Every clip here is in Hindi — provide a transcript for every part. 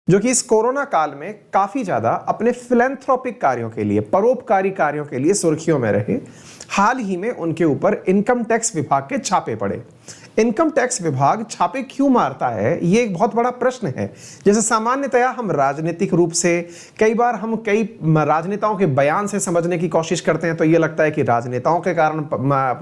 जो कि इस कोरोना काल में काफी ज्यादा अपने फिलैंथ्रोपिक कार्यों के लिए, परोपकारी कार्यों के लिए सुर्खियों में रहे। हाल ही में उनके ऊपर इनकम टैक्स विभाग के छापे पड़े। इनकम टैक्स विभाग छापे क्यों मारता है, ये एक बहुत बड़ा प्रश्न है। जैसे सामान्यतया हम राजनीतिक रूप से कई बार हम कई राजनेताओं के बयान से समझने की कोशिश करते हैं तो ये लगता है कि राजनेताओं के कारण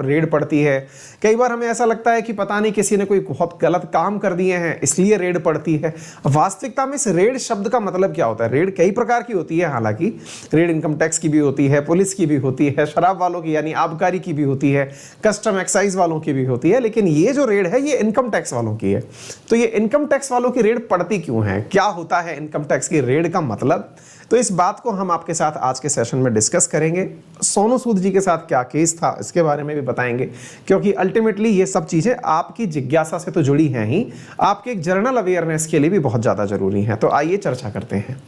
रेड पड़ती है। कई बार हमें ऐसा लगता है कि पता नहीं किसी ने कोई बहुत गलत काम कर दिए हैं इसलिए रेड पड़ती है। वास्तविकता में इस रेड शब्द का मतलब क्या होता है? रेड कई प्रकार की होती है, हालांकि रेड इनकम टैक्स की भी होती है, पुलिस की भी होती है, शराब वालों की यानी आबकारी की भी होती है, कस्टम एक्साइज वालों की भी होती है, लेकिन ये जो रेड है ये इनकम टैक्स वालों की है। तो ये इनकम टैक्स वालों की रेड पड़ती क्यों है? क्या होता है इनकम टैक्स की रेड का मतलब? तो इस बात को हम आपके साथ आज के सेशन में डिस्कस करेंगे। सोनू सूद जी के साथ क्या केस था इसके बारे में भी बताएंगे, क्योंकि अल्टीमेटली ये सब चीजें आपकी जिज्ञासा से तो जुड़ी हैं ही, आपके एक जर्नल अवेयरनेस के लिए भी बहुत ज्यादा जरूरी है। तो आइए चर्चा करते हैं।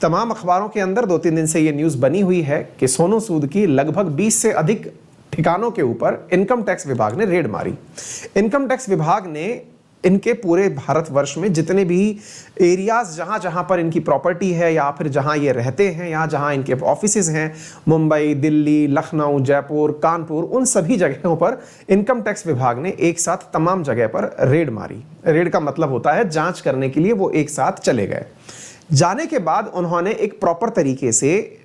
तमाम अखबारों के अंदर 2-3 दिन से ये न्यूज बनी हुई है कि सोनू सूद की लगभग 20 से अधिक ठिकानों के ऊपर इनकम टैक्स विभाग ने रेड मारी। इनकम टैक्स विभाग ने इनके पूरे भारतवर्ष में जितने भी एरियाज जहां जहां पर इनकी प्रॉपर्टी है या फिर जहां ये रहते हैं या जहां इनके ऑफिसेज हैं, मुंबई, दिल्ली, लखनऊ, जयपुर, कानपुर, उन सभी जगहों पर इनकम टैक्स विभाग ने एक साथ तमाम जगह पर रेड मारी। रेड का मतलब होता है जांच करने के लिए वो एक साथ चले गए। जाने के बाद उन्होंने एक प्रॉपर तरीके से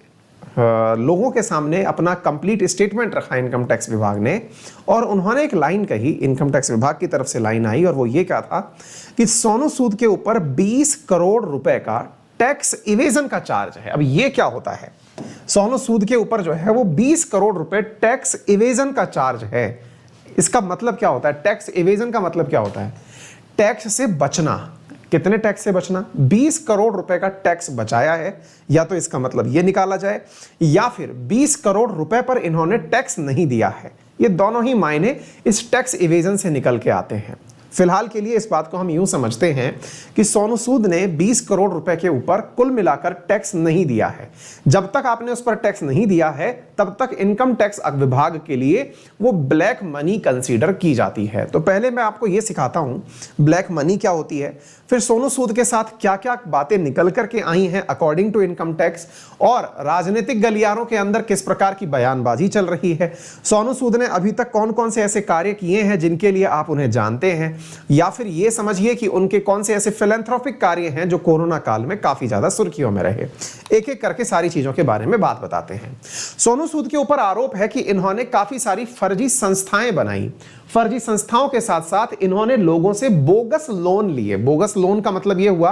लोगों के सामने अपना कंप्लीट स्टेटमेंट रखा इनकम टैक्स विभाग ने, और उन्होंने एक लाइन कही, इनकम टैक्स विभाग की तरफ से लाइन आई, और वो ये क्या था कि सोनू सूद के ऊपर 20 करोड़ रुपए का टैक्स इवेजन का चार्ज है। अब ये क्या होता है? सोनू सूद के ऊपर जो है वो 20 करोड़ रुपए टैक्स इवेजन का चार्ज है। इसका मतलब क्या होता है? टैक्स इवेजन का मतलब क्या होता है? टैक्स से बचना। कितने टैक्स से बचना? 20 करोड़ रुपए का टैक्स बचाया है, या तो इसका मतलब यह निकाला जाए, या फिर 20 करोड़ रुपए पर इन्होंने टैक्स नहीं दिया है। ये दोनों ही मायने इस टैक्स इवेजन से निकल के आते हैं। फिलहाल के लिए इस बात को हम यूं समझते हैं कि सोनू सूद ने 20 करोड़ रुपए के ऊपर कुल मिलाकर टैक्स नहीं दिया है। जब तक आपने उस पर टैक्स नहीं दिया है तब तक इनकम टैक्स विभाग के लिए वो ब्लैक मनी कंसीडर की जाती है। तो पहले मैं आपको ये सिखाता हूं ब्लैक मनी क्या होती है, फिर सोनू सूद के साथ क्या क्या बातें निकल करके आई हैं अकॉर्डिंग टू इनकम टैक्स, और राजनीतिक गलियारों के अंदर किस प्रकार की बयानबाजी चल रही है। सोनू सूद ने अभी तक कौन कौन से ऐसे कार्य किए हैं जिनके लिए आप उन्हें जानते हैं, या फिर ये समझिए कि उनके कौन से ऐसे फिलैंथ्रोपिक कार्य हैं जो कोरोना काल में काफी ज्यादा सुर्खियों में रहे। एक एक करके सारी चीजों के बारे में बात बताते हैं। सोनू सूद के ऊपर आरोप है कि इन्होंने काफी सारी फर्जी संस्थाएं बनाई। फर्जी संस्थाओं के साथ साथ इन्होंने लोगों से बोगस लोन लिए। बोगस लोन का मतलब यह हुआ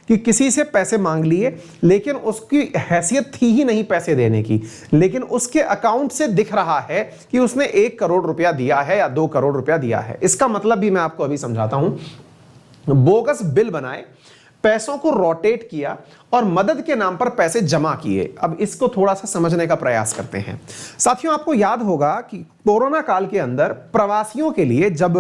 कि किसी से पैसे मांग लिए, लेकिन उसकी हैसियत थी ही नहीं पैसे देने की, लेकिन उसके अकाउंट से दिख रहा है कि उसने 1 करोड़ रुपया दिया है या 2 करोड़ रुपया दिया है। इसका मतलब भी मैं आपको अभी समझाता हूं। बोगस बिल बनाए, पैसों को रोटेट किया और मदद के नाम पर पैसे जमा किए। अब इसको थोड़ा सा समझने का प्रयास करते हैं। साथियों, आपको याद होगा कि कोरोना काल के अंदर प्रवासियों के लिए जब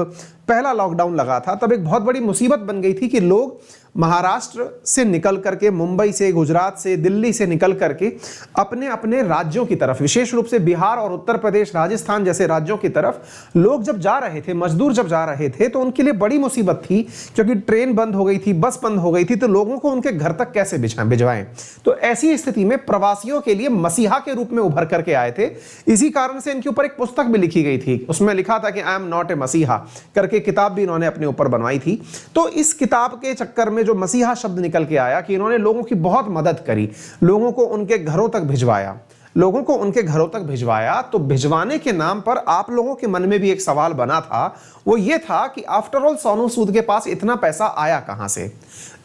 पहला लॉकडाउन लगा था तब एक बहुत बड़ी मुसीबत बन गई थी कि लोग महाराष्ट्र से निकल करके, मुंबई से, गुजरात से, दिल्ली से निकल करके अपने अपने राज्यों की तरफ, विशेष रूप से बिहार और उत्तर प्रदेश, राजस्थान जैसे राज्यों की तरफ लोग जब जा रहे थे, मजदूर जब जा रहे थे, तो उनके लिए बड़ी मुसीबत थी, क्योंकि ट्रेन बंद हो गई थी, बस बंद हो गई थी, तो लोगों को उनके घर तक कैसे भिजवाएं। तो ऐसी स्थिति में प्रवासियों के लिए मसीहा के रूप में उभर करके आए थे। इसी कारण से इनके ऊपर एक पुस्तक भी लिखी गई थी, उसमें लिखा था कि आई एम नॉट ए मसीहा करके किताब भी इन्होंने अपने ऊपर बनवाई थी। तो इस किताब के चक्कर में जो मसीहा शब्द निकल के आया कि इन्होंने लोगों की बहुत मदद करी, लोगों को उनके घरों तक भिजवाया, लोगों को उनके घरों तक भिजवाया। तो भिजवाने के नाम पर आप लोगों के मन में भी एक सवाल बना था, वो ये था कि आफ्टर ऑल सोनू सूद के पास इतना पैसा आया कहां से?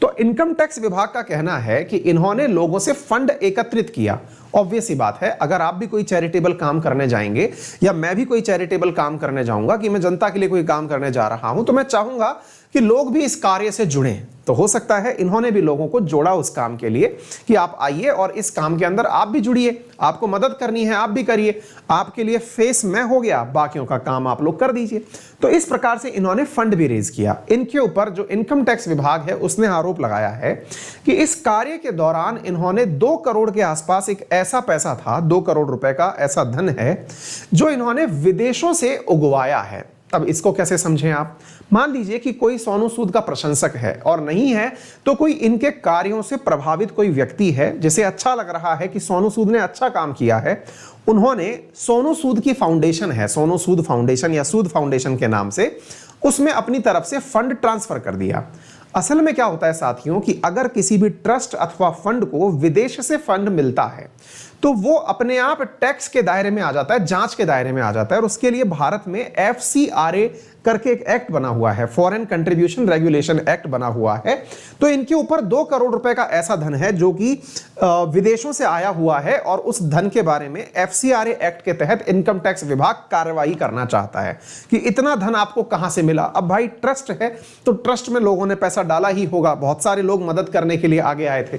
तो इनकम टैक्स विभाग का कहना है कि इन्होंने लोगों से फंड एकत्रित किया। ऑब्वियस ही बात है, अगर आप भी कोई चैरिटेबल काम करने जाएंगे या मैं भी कोई चैरिटेबल काम करने जाऊंगा, कि मैं जनता के लिए कोई काम करने जा रहा हूं, तो मैं चाहूंगा कि लोग भी इस कार्य से जुड़ें। तो हो सकता है इन्होंने भी लोगों को जोड़ा उस काम के लिए कि आप आइए और इस काम के अंदर आप भी जुड़िए, आपको मदद करनी है आप भी करिए, आपके लिए फेस मैं हो गया, बाकियों का काम आप लोग कर दीजिए। तो इस प्रकार से इन्होंने फंड भी रेज किया। इनके ऊपर जो इनकम टैक्स विभाग है उसने आरोप लगाया है कि इस कार्य के दौरान इन्होंने 2 करोड़ के आसपास एक ऐसा पैसा था, 2 करोड़ रुपए का ऐसा धन है जो इन्होंने विदेशों से उगवाया है। अब इसको कैसे समझें आप? मान लीजिए कि कोई सोनू सूद का प्रशंसक है, और नहीं है तो कोई इनके कार्यों से प्रभावित कोई व्यक्ति है जिसे अच्छा लग रहा है कि सोनू सूद ने अच्छा काम किया है। उन्होंने सोनू सूद की फाउंडेशन है, सोनू सूद फाउंडेशन या सूद फाउंडेशन के नाम से, उसमें अपनी तरफ से फंड ट्रांसफर कर दिया। असल में क्या होता है साथियों कि अगर किसी भी ट्रस्ट अथवा फंड को विदेश से फंड मिलता है तो वो अपने आप टैक्स के दायरे में आ जाता है, जांच के दायरे में आ जाता है, और उसके लिए भारत में FCRA करके एक एक्ट बना हुआ है, फॉरेन कंट्रीब्यूशन रेगुलेशन एक्ट बना हुआ है। तो इनके ऊपर 2 करोड़ रुपए का ऐसा धन है जो कि विदेशों से आया हुआ है, और उस धन के बारे में FCRA एक्ट के तहत इनकम टैक्स विभाग कार्रवाई करना चाहता है कि इतना धन आपको कहां से मिला। अब भाई ट्रस्ट है तो ट्रस्ट में लोगों ने पैसा डाला ही होगा, बहुत सारे लोग मदद करने के लिए आगे आए थे।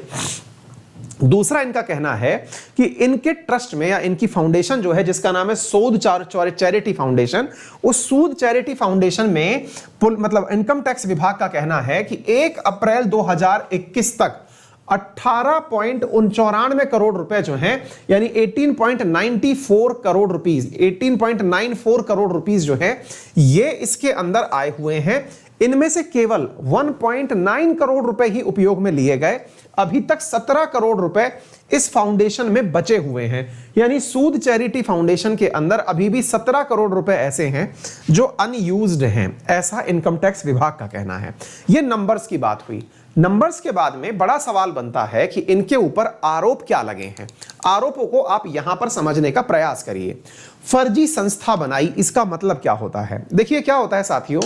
दूसरा इनका कहना है कि इनके ट्रस्ट में या इनकी फाउंडेशन जो है जिसका नाम है सूद चैरिटी फाउंडेशन, उस सूद चैरिटी फाउंडेशन में मतलब इनकम टैक्स विभाग का कहना है कि 1 अप्रैल 2021 तक 18.94 करोड़ रुपए जो हैं, यानी 18.94 करोड़ रुपीस, 18.94 करोड़ रुपीस जो है ये इसके अंदर आए हुए हैं। इनमें से केवल 1.9 करोड़ रुपए ही उपयोग में लिए गए। अभी तक 17 करोड़ रुपए इस फाउंडेशन में बचे हुए हैं, यानी सूद चैरिटी फाउंडेशन के अंदर अभी भी 17 करोड़ रुपए ऐसे हैं जो अनयूज्ड हैं, ऐसा इनकम टैक्स विभाग का कहना है। यह नंबर्स की बात हुई। नंबर्स के बाद में बड़ा सवाल बनता है कि इनके ऊपर आरोप क्या लगे हैं। आरोपों को आप यहां पर समझने का प्रयास करिए। फर्जी संस्था बनाई, इसका मतलब क्या होता है? देखिए क्या होता है साथियों,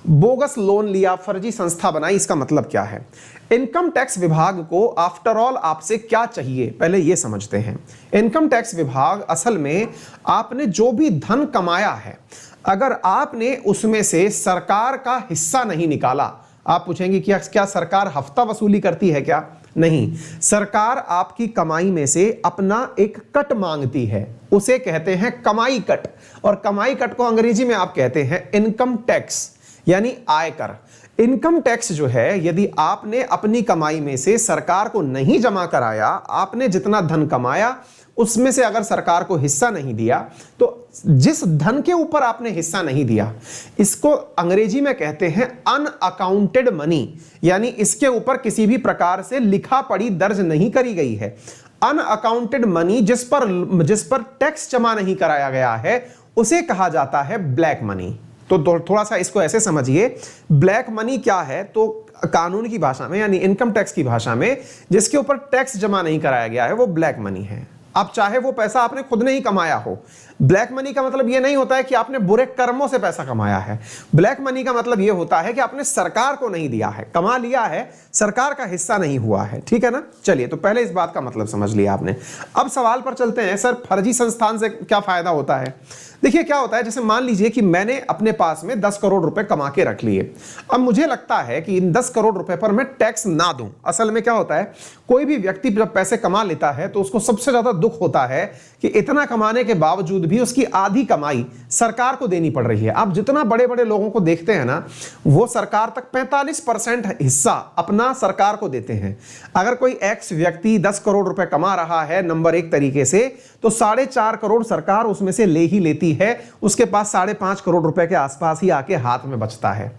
बोगस लोन लिया, फर्जी संस्था बनाई, इसका मतलब क्या है? इनकम टैक्स विभाग को आफ्टर ऑल आपसे क्या चाहिए, पहले यह समझते हैं। इनकम टैक्स विभाग असल में आपने जो भी धन कमाया है, अगर आपने उसमें से सरकार का हिस्सा नहीं निकाला, आप पूछेंगे कि क्या सरकार हफ्ता वसूली करती है क्या? नहीं, सरकार आपकी कमाई में से अपना एक कट मांगती है, उसे कहते हैं कमाई कट, और कमाई कट को अंग्रेजी में आप कहते हैं इनकम टैक्स, यानी आयकर। इनकम टैक्स जो है, यदि आपने अपनी कमाई में से सरकार को नहीं जमा कराया, आपने जितना धन कमाया उसमें से अगर सरकार को हिस्सा नहीं दिया, तो जिस धन के ऊपर आपने हिस्सा नहीं दिया, इसको अंग्रेजी में कहते हैं अनअकाउंटेड मनी, यानी इसके ऊपर किसी भी प्रकार से लिखा पढ़ी दर्ज नहीं करी गई है। अनअकाउंटेड मनी जिस पर टैक्स जमा नहीं कराया गया है, उसे कहा जाता है ब्लैक मनी। तो थोड़ा सा इसको ऐसे समझिए, ब्लैक मनी क्या है? तो कानून की भाषा में, यानी इनकम टैक्स की भाषा में, जिसके ऊपर टैक्स जमा नहीं कराया गया है वो ब्लैक मनी है। अब चाहे वो पैसा आपने खुद नहीं कमाया हो, ब्लैक मनी का मतलब यह नहीं होता है कि आपने बुरे कर्मों से पैसा कमाया है। ब्लैक मनी का मतलब यह होता है कि आपने सरकार को नहीं दिया है, कमा लिया है, सरकार का हिस्सा नहीं हुआ है। ठीक है ना? चलिए, तो पहले इस बात का मतलब समझ लिया आपने। अब सवाल पर चलते हैं, सर फर्जी संस्थान से क्या फायदा होता है? देखिए क्या होता है, जैसे मान लीजिए कि मैंने अपने पास में 10 करोड़ रुपए कमा के रख लिए। अब मुझे लगता है कि इन 10 करोड़ रुपए पर मैं टैक्स ना दूं। असल में क्या होता है, कोई भी व्यक्ति जब पैसे कमा लेता है तो उसको सबसे ज्यादा दुख होता है कि इतना कमाने के बावजूद भी उसकी आधी कमाई सरकार को देनी पड़ रही है। आप जितना बड़े बड़े लोगों को देखते हैं ना, वो सरकार तक 45% हिस्सा अपना सरकार को देते हैं। अगर कोई एक्स व्यक्ति 10 करोड़ रुपए कमा रहा है नंबर 1 तरीके से, तो 4.5 करोड़ सरकार उसमें से ले ही लेती है, उसके पास 5.5 करोड़ रुपए के आसपास ही आके हाथ में बचता है।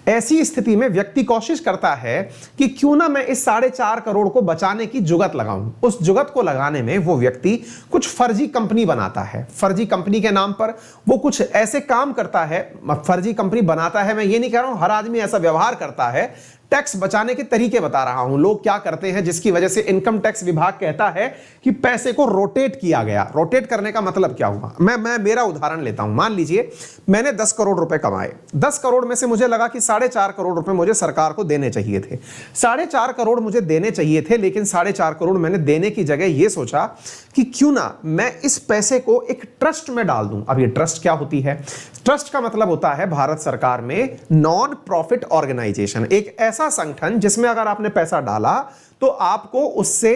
ऐसी स्थिति में व्यक्ति कोशिश करता है कि क्यों ना मैं इस 4.5 करोड़ को बचाने की जुगत लगाऊं। उस जुगत को लगाने में वो व्यक्ति कुछ फर्जी कंपनी बनाता है। फर्जी कंपनी के नाम पर वो कुछ ऐसे काम करता है, फर्जी कंपनी बनाता है। मैं ये नहीं कह रहा हूं हर आदमी ऐसा व्यवहार करता है, टैक्स बचाने के तरीके बता रहा हूं लोग क्या करते हैं, जिसकी वजह से इनकम टैक्स विभाग कहता है कि पैसे को रोटेट किया गया। रोटेट करने का मतलब क्या हुआ? मैं मेरा उदाहरण लेता हूं। मान लीजिए मैंने 10 करोड़ रुपए कमाए, 10 करोड़ में से मुझे लगा कि 4.5 करोड़ रुपए मुझे सरकार को देने चाहिए थे। 4.5 करोड़ मुझे देने चाहिए थे, लेकिन 4.5 करोड़ मैंने देने की जगह यह सोचा कि क्यों ना मैं इस पैसे को एक ट्रस्ट में डाल दूं। अब ये ट्रस्ट क्या होती है? ट्रस्ट का मतलब होता है भारत सरकार में नॉन प्रॉफिट ऑर्गेनाइजेशन, एक ऐसा संगठन जिसमें अगर आपने पैसा डाला तो आपको उससे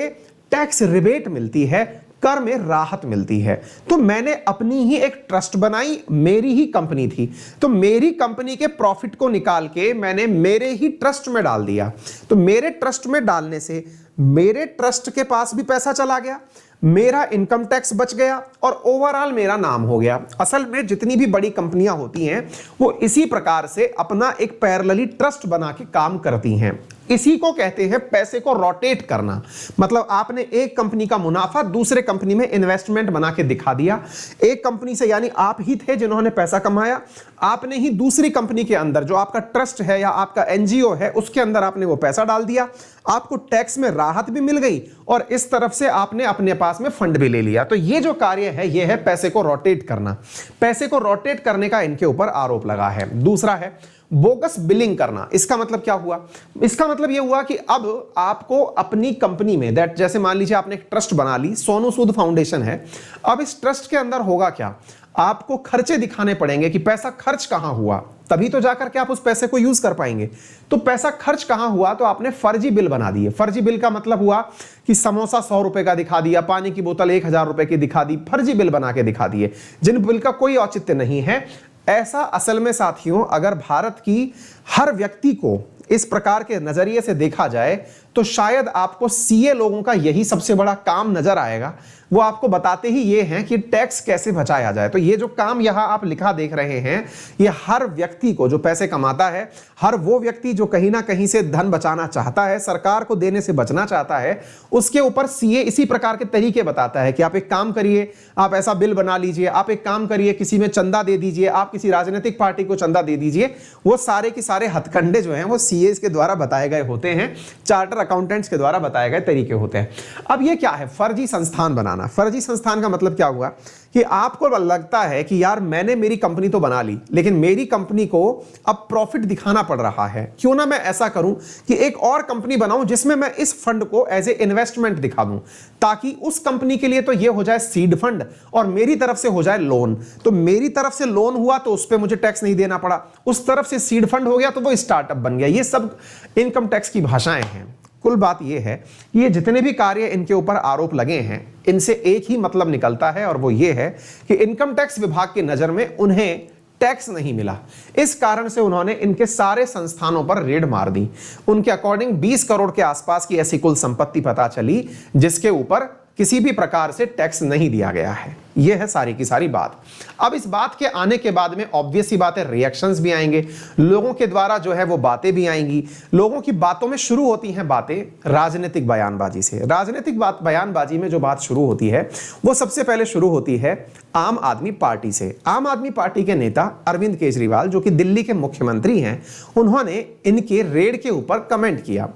टैक्स रिबेट मिलती है, कर में राहत मिलती है। तो मैंने अपनी ही एक ट्रस्ट बनाई, मेरी ही कंपनी थी, तो मेरी कंपनी के प्रॉफिट को निकाल के मैंने मेरे ही ट्रस्ट में डाल दिया। तो मेरे ट्रस्ट में डालने से मेरे ट्रस्ट के पास भी पैसा चला गया, मेरा इनकम टैक्स बच गया और ओवरऑल मेरा नाम हो गया। असल में जितनी भी बड़ी कंपनियां होती हैं वो इसी प्रकार से अपना एक पैरेलली ट्रस्ट बना के काम करती हैं। इसी को कहते हैं पैसे को रोटेट करना। मतलब आपने एक कंपनी का मुनाफा दूसरे कंपनी में इन्वेस्टमेंट बना के दिखा दिया। एक कंपनी से, यानी आप ही थे जिन्होंने पैसा कमाया, आपने ही दूसरी कंपनी के अंदर जो आपका ट्रस्ट है या आपका एनजीओ है उसके अंदर आपने वो पैसा डाल दिया, आपको टैक्स में राहत भी मिल गई और इस तरफ से आपने अपने पास में फंड भी ले लिया। तो ये जो कार्य है ये है पैसे को रोटेट करना। पैसे को रोटेट करने का इनके ऊपर आरोप लगा है। दूसरा है बोगस बिलिंग करना। इसका मतलब क्या हुआ? इसका मतलब यह हुआ कि अब आपको अपनी कंपनी में दैट, जैसे मान लीजिए आपने एक ट्रस्ट बना ली, सोनू सूद फाउंडेशन है। अब इस ट्रस्ट के अंदर होगा क्या, आपको खर्चे दिखाने पड़ेंगे कि पैसा खर्च कहां हुआ, तभी तो जाकर के आप उस पैसे को यूज कर पाएंगे। तो पैसा खर्च कहां हुआ, तो आपने फर्जी बिल बना दिए। फर्जी बिल का मतलब हुआ कि समोसा 100 रुपए का दिखा दिया, पानी की बोतल 1000 रुपए की दिखा दी, फर्जी बिल बना के दिखा दिए जिन बिल का कोई औचित्य नहीं है। ऐसा असल में साथियों अगर भारत की हर व्यक्ति को इस प्रकार के नजरिए से देखा जाए तो शायद आपको सीए लोगों का यही सबसे बड़ा काम नजर आएगा। वो आपको बताते ही ये हैं कि टैक्स कैसे बचाया जाए। तो ये जो काम यहां आप लिखा देख रहे हैं, ये हर व्यक्ति को जो पैसे कमाता है, हर वो व्यक्ति जो कहीं ना कहीं से धन बचाना चाहता है, सरकार को देने से बचना चाहता है, उसके ऊपर सीए इसी प्रकार के तरीके बताता है कि आप एक काम करिए, आप ऐसा बिल बना लीजिए, आप एक काम करिए, किसी में चंदा दे दीजिए, आप किसी राजनीतिक पार्टी को चंदा दे दीजिए। वो सारे के सारे हथकंडे जो हैं वो सीए के द्वारा बताए गए होते हैं, चार्टर अकाउंटेंट्स के द्वारा बताए गए तरीके होते हैं। अब ये क्या है? फर्जी संस्थान बनाना। फर्जी संस्थान का मतलब क्या हुआ कि आपको लगता है कि यार मैंने मेरी कंपनी तो बना ली, लेकिन मेरी कंपनी को अब प्रॉफिट दिखाना पड़ रहा है। क्यों ना मैं ऐसा करूं कि एक और कंपनी बनाऊं जिसमें मैं इस फंड को एज ए इन्वेस्टमेंट दिखा दूं, ताकि उस कंपनी के लिए तो ये हो जाए सीड फंड और मेरी तरफ से हो जाए लोन। तो मेरी तरफ से लोन हुआ तो उस पर मुझे टैक्स नहीं देना पड़ा, उस तरफ से सीड फंड हो गया तो वो स्टार्टअप बन गया। ये सब इनकम टैक्स की भाषाएं हैं। कुल बात यह है कि ये जितने भी कार्य इनके ऊपर आरोप लगे हैं, इनसे एक ही मतलब निकलता है और वो ये है कि इनकम टैक्स विभाग की नजर में उन्हें टैक्स नहीं मिला। इस कारण से उन्होंने इनके सारे संस्थानों पर रेड मार दी। उनके अकॉर्डिंग 20 करोड़ के आसपास की ऐसी कुल संपत्ति पता चली जिसके ऊपर किसी भी प्रकार से टैक्स नहीं दिया गया है। यह है सारी की सारी बात। अब इस बात के आने के बाद में ऑब्वियस ही बात है, रिएक्शंस भी आएंगे, लोगों के द्वारा जो है वो बातें भी आएंगी। लोगों की बातों में शुरू होती हैं बातें राजनीतिक बयानबाजी से। राजनीतिक बयानबाजी में जो बात शुरू होती है वो सबसे पहले शुरू होती है आम आदमी पार्टी से। आम आदमी पार्टी के नेता अरविंद केजरीवाल जो कि दिल्ली के मुख्यमंत्री हैं, उन्होंने इनके रेड के ऊपर कमेंट किया।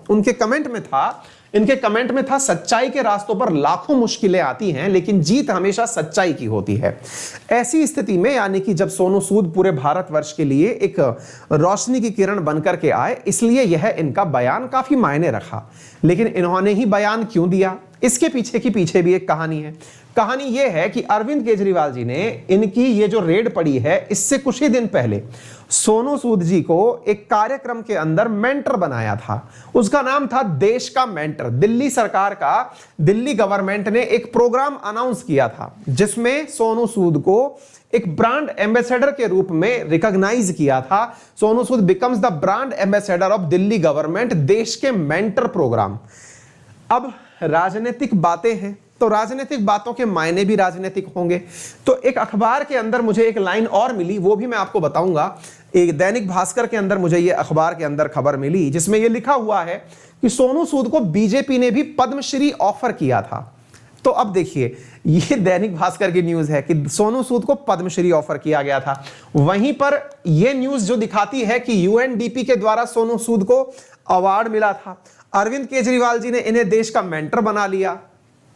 इनके कमेंट में था सच्चाई के रास्तों पर लाखों मुश्किलें आती हैं लेकिन जीत हमेशा सच्चाई की होती है। ऐसी स्थिति में, यानी कि जब सोनू सूद पूरे भारतवर्ष के लिए एक रोशनी की किरण बनकर के आए, इसलिए यह इनका बयान काफी मायने रखा। लेकिन इन्होंने ही बयान क्यों दिया, इसके पीछे भी एक कहानी है। कहानी यह है कि अरविंद केजरीवाल जी ने इनकी ये जो रेड पड़ी है, इससे कुछ ही दिन पहले सोनू सूद जी को एक कार्यक्रम के अंदर मेंटर बनाया था। उसका नाम था देश का मेंटर। दिल्ली सरकार का, दिल्ली गवर्नमेंट ने एक प्रोग्राम अनाउंस किया था जिसमें सोनू सूद को एक ब्रांड एम्बेसडर के रूप में रिकॉग्नाइज किया था। Sonu Sood becomes the brand ambassador of Delhi government, देश के मेंटर प्रोग्राम। अब राजनीतिक बातें हैं तो राजनीतिक बातों के मायने भी राजनीतिक होंगे। तो एक अखबार के अंदर मुझे एक लाइन और मिली, वो भी मैं आपको बताऊंगा। एक दैनिक भास्कर के अंदर मुझे ये अखबार के अंदर खबर मिली जिसमें ये लिखा हुआ है कि सोनू सूद को बीजेपी ने भी पद्मश्री ऑफर किया था। तो अब देखिए, ये दैनिक भास्कर की न्यूज है कि सोनू सूद को पद्मश्री ऑफर किया गया था। वहीं पर यह न्यूज जो दिखाती है कि यूएनडीपी के द्वारा सोनू सूद को अवार्ड मिला था। अरविंद केजरीवाल जी ने इन्हें देश का मेंटर बना लिया।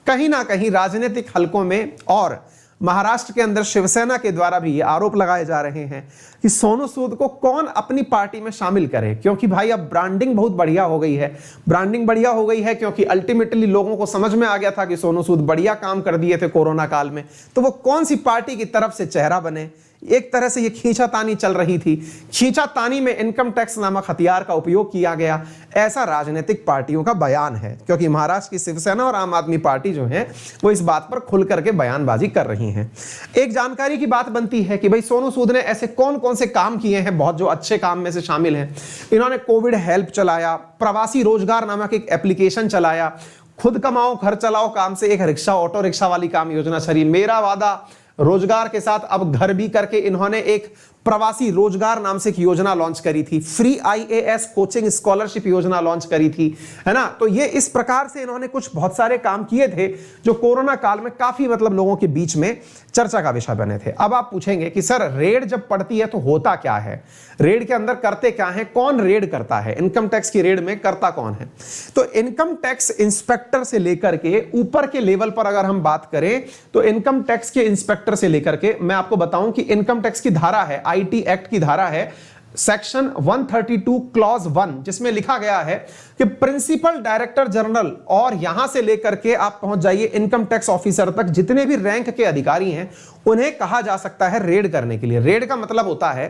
कहीं ना कहीं राजनीतिक हलकों में और महाराष्ट्र के अंदर शिवसेना के द्वारा भी ये आरोप लगाए जा रहे हैं कि सोनू सूद को कौन अपनी पार्टी में शामिल करे, क्योंकि भाई अब ब्रांडिंग बहुत बढ़िया हो गई है। ब्रांडिंग बढ़िया हो गई है क्योंकि अल्टीमेटली लोगों को समझ में आ गया था कि सोनू सूद बढ़िया काम कर दिए थे कोरोना काल में, तो वो कौन सी पार्टी की तरफ से चेहरा बने। एक तरह से ये खींचातानी चल रही थी। खींचातानी में इनकम टैक्स नामक हथियार का उपयोग किया गया, ऐसा राजनीतिक पार्टियों का बयान है। क्योंकि महाराष्ट्र की शिवसेना और आम आदमी पार्टी जो है वो इस बात पर खुल करके बयानबाजी कर रही हैं। एक जानकारी की बात बनती है कि भाई सोनू सूद ने ऐसे कौन कौन से काम किए हैं, बहुत जो अच्छे काम में से शामिल हैं। इन्होंने कोविड हेल्प चलाया, प्रवासी रोजगार नामक एक एप्लीकेशन चलाया, खुद कमाओ घर चलाओ काम से एक रिक्शा ऑटो रिक्शा वाली काम योजना छरी, मेरा वादा रोजगार के साथ अब घर भी करके इन्होंने एक प्रवासी रोजगार नाम से एक योजना लॉन्च करी थी, फ्री आईएएस कोचिंग स्कॉलरशिप योजना लॉन्च करी थी, है ना। तो ये इस प्रकार से इन्होंने कुछ बहुत सारे काम किए थे जो कोरोना काल में काफी मतलब लोगों के बीच में चर्चा का विषय बने थे। अब आप पूछेंगे कि सर रेड जब पड़ती है तो होता क्या है, रेड के अंदर करते क्या है, कौन रेड करता है, इनकम टैक्स की रेड में करता कौन है। तो इनकम टैक्स इंस्पेक्टर से लेकर के ऊपर के लेवल पर अगर हम बात करें तो इनकम टैक्स के इंस्पेक्टर से लेकर के मैं आपको बताऊं कि इनकम टैक्स की धारा है, आईटी एक्ट की धारा है सेक्शन 132 क्लॉज 1, जिसमें लिखा गया है कि प्रिंसिपल डायरेक्टर जनरल और यहां से लेकर के आप पहुंच जाइए इनकम टैक्स ऑफिसर तक, जितने भी रैंक के अधिकारी हैं उन्हें कहा जा सकता है रेड करने के लिए। रेड का मतलब होता है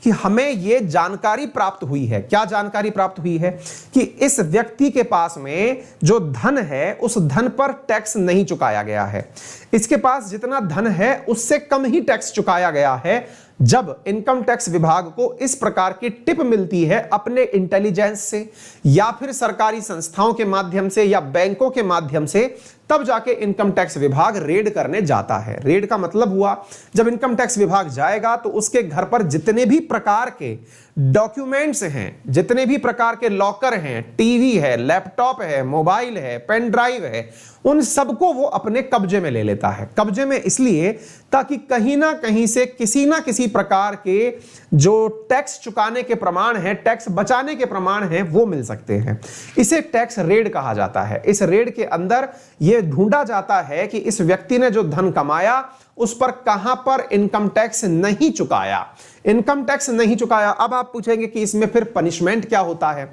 कि हमें यह जानकारी प्राप्त हुई है, क्या जानकारी प्राप्त हुई है कि इस व्यक्ति के पास में जो धन है उस धन पर टैक्स नहीं चुकाया गया है, इसके पास जितना धन है उससे कम ही टैक्स चुकाया गया है। जब इनकम टैक्स विभाग को इस प्रकार की टिप मिलती है अपने इंटेलिजेंस से या फिर सरकारी संस्थाओं के माध्यम से या बैंकों के माध्यम से, तब जाके इनकम टैक्स विभाग रेड करने जाता है। रेड का मतलब हुआ जब इनकम टैक्स विभाग जाएगा तो उसके घर पर जितने भी प्रकार के डॉक्यूमेंट्स हैं, जितने भी प्रकार के लॉकर हैं, टीवी है, लैपटॉप है, मोबाइल है, पेन ड्राइव है, उन सबको वो अपने कब्जे में ले लेता है। कब्जे में इसलिए ताकि कहीं ना कहीं से किसी ना किसी प्रकार के जो टैक्स चुकाने के प्रमाण हैं, टैक्स बचाने के प्रमाण हैं, वो मिल सकते हैं। इसे टैक्स रेड कहा जाता है। इस रेड के अंदर यह ढूंढा जाता है कि इस व्यक्ति ने जो धन कमाया उस पर कहां पर इनकम टैक्स नहीं चुकाया, इनकम टैक्स नहीं चुकाया। अब आप पूछेंगे कि इसमें फिर पनिशमेंट क्या होता है।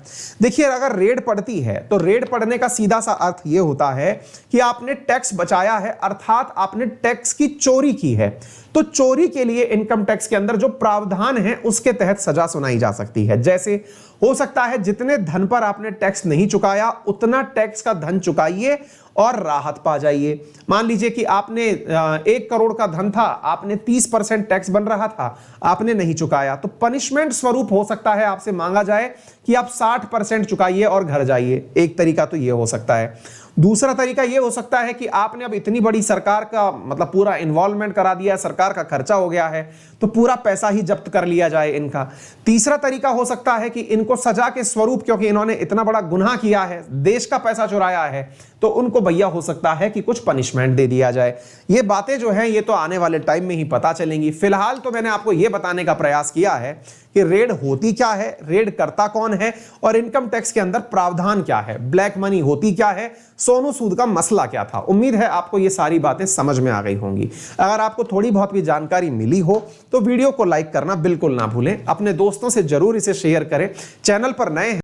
देखिए अगर रेड पड़ती है तो रेड पड़ने का सीधा सा अर्थ यह होता है कि आपने टैक्स बचाया है, अर्थात आपने टैक्स की चोरी की है। तो चोरी के लिए इनकम टैक्स के अंदर जो प्रावधान है उसके तहत सजा सुनाई जा सकती है। जैसे हो सकता है जितने धन पर आपने टैक्स नहीं चुकाया उतना टैक्स का धन चुकाइए और राहत पा जाइए। मान लीजिए कि आपने 1 करोड़ का धन था, आपने 30% टैक्स बन रहा था, आपने नहीं चुकाया, तो पनिशमेंट स्वरूप हो सकता है आपसे मांगा जाए कि आप 60% चुकाइए और घर जाइए। एक तरीका तो यह हो सकता है। दूसरा तरीका यह हो सकता है कि आपने अब इतनी बड़ी सरकार का मतलब पूरा इन्वॉल्वमेंट करा दिया, सरकार का खर्चा हो गया है, तो पूरा पैसा ही जब्त कर लिया जाए इनका। तीसरा तरीका हो सकता है कि इनको सजा के स्वरूप, क्योंकि इन्होंने इतना बड़ा गुनाह किया है, देश का पैसा चुराया है, तो उनको भैया हो सकता है कि कुछ पनिशमेंट दे दिया जाए। ये बातें जो हैं ये तो आने वाले टाइम में ही पता चलेंगी। फिलहाल तो मैंने आपको ये बताने का प्रयास किया है कि रेड होती क्या है, रेड करता कौन है और इनकम टैक्स के अंदर प्रावधान क्या है, ब्लैक मनी होती क्या है, सोनू सूद का मसला क्या था। उम्मीद है आपको ये सारी बातें समझ में आ गई होंगी। अगर आपको थोड़ी बहुत भी जानकारी मिली हो तो वीडियो को लाइक करना बिल्कुल ना भूलें, अपने दोस्तों से जरूर इसे शेयर करें। चैनल पर नए हैं